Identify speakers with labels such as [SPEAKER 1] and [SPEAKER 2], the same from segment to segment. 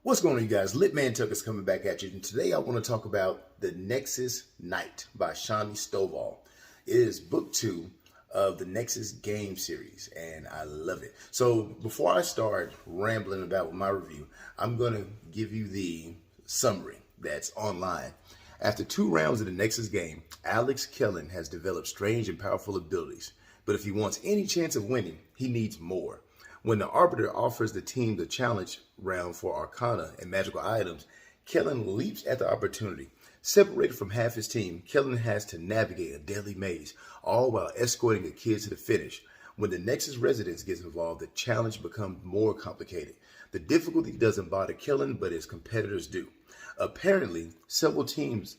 [SPEAKER 1] What's going on, you guys? LitManTuck is coming back at you, and today I want to talk about The Nexus Knight by Shami Stovall. It is book 2 of the Nexus Games series, and I love it. So before I start rambling about my review, I'm going to give you the summary that's online. After 2 rounds of the Nexus game, Kellan has developed strange and powerful abilities, but if he wants any chance of winning, he needs more. When the Arbiter offers the team the challenge round for arcana and magical items, Kellan leaps at the opportunity. Separated from half his team, Kellan has to navigate a deadly maze, all while escorting a kid to the finish. When the Nexus residents gets involved, the challenge becomes more complicated. The difficulty doesn't bother Kellan, but his competitors do. Apparently, several teams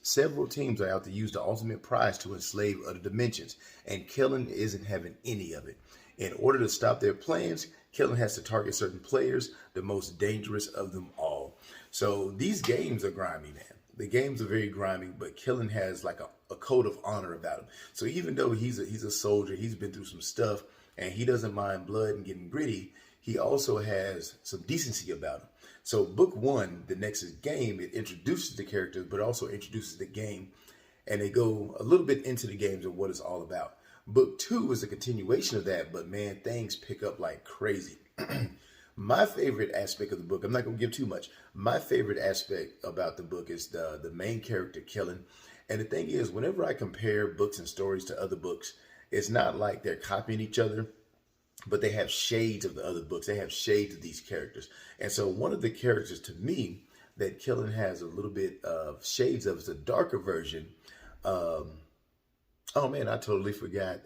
[SPEAKER 1] are out to use the ultimate prize to enslave other dimensions, and Kellan isn't having any of it. In order to stop their plans, Kellan has to target certain players, the most dangerous of them all. So these games are grimy, man. The games are very grimy, but Kellan has like a code of honor about him. So even though he's a soldier, he's been through some stuff, and he doesn't mind blood and getting gritty, he also has some decency about him. So book 1, the Nexus game, it introduces the characters, but also introduces the game, and they go a little bit into the games and what it's all about. Book 2 is a continuation of that, but man, things pick up like crazy. My favorite aspect of the book, I'm not going to give too much. My favorite aspect about the book is the main character, Kellan. And the thing is, whenever I compare books and stories to other books, it's not like they're copying each other, but they have shades of the other books. They have shades of these characters. And so one of the characters to me that Kellan has a little bit of shades of is a darker version. Oh man, I totally forgot.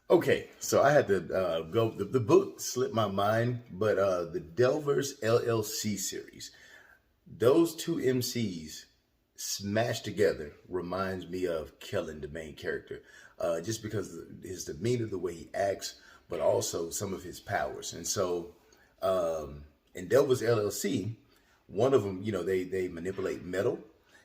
[SPEAKER 1] Okay, so I had to go. The book slipped my mind, but the Delvers LLC series, those 2 MCs smashed together reminds me of Kellan, the main character, just because of his demeanor, the way he acts, but also some of his powers. And so in Delvers LLC, one of them, they manipulate metal.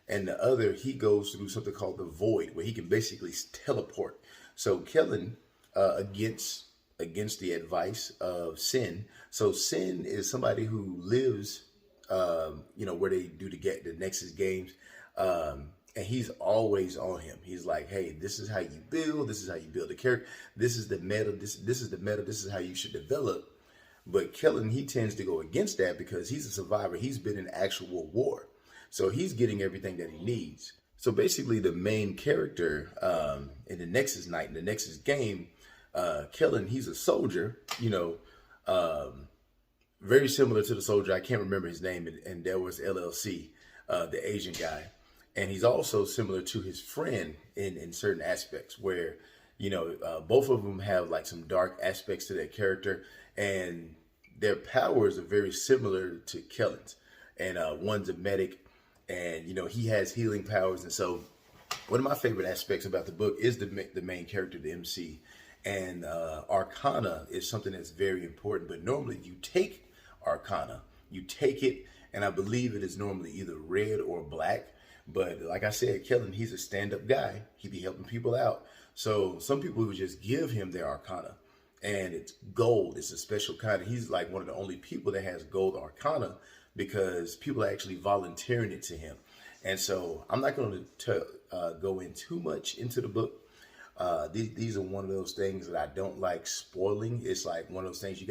[SPEAKER 1] And the other, he goes through something called the Void, where he can basically teleport. So Kellan, against the advice of Sin. So Sin is somebody who lives, where they do the Nexus games. And he's always on him. He's like, hey, this is how you build. This is how you build a character. This is the meta. This is the meta. This is how you should develop. But Kellan, he tends to go against that because he's a survivor. He's been in actual war. So he's getting everything that he needs. So basically the main character in the Nexus Knight, in the Nexus game, Kellan, he's a soldier, very similar to the soldier. I can't remember his name. And there was LLC, the Asian guy. And he's also similar to his friend in certain aspects where, both of them have like some dark aspects to their character, and their powers are very similar to Kellan's. And one's a medic, and he has healing powers. And so one of my favorite aspects about the book is the main character, the MC. And arcana is something that's very important, but normally you take arcana, you take it, and I believe it is normally either red or black. But like I said, Kellan, he's a stand-up guy. He be helping people out. So some people would just give him their arcana, and it's gold. It's a special kind. He's like one of the only people that has gold arcana, because people are actually volunteering it to him. And so I'm not going to go in too much into the book. These are one of those things that I don't like spoiling. It's like one of those things you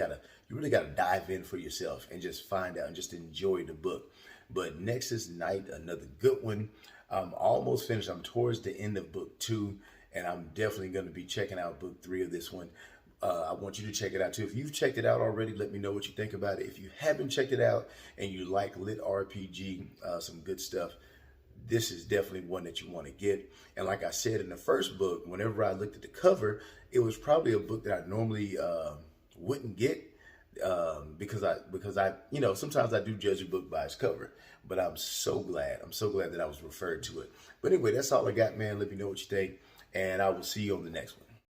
[SPEAKER 1] really gotta dive in for yourself and just find out and just enjoy the book. But Nexus Knight, another good one. I'm almost finished. I'm towards the end of book 2, and I'm definitely going to be checking out book 3 of this one. I want you to check it out too. If you've checked it out already, let me know what you think about it. If you haven't checked it out and you like lit RPG, some good stuff, this is definitely one that you want to get. And like I said in the first book, whenever I looked at the cover, it was probably a book that I normally wouldn't get because I sometimes I do judge a book by its cover. But I'm so glad that I was referred to it. But anyway, that's all I got, man. Let me know what you think, and I will see you on the next one.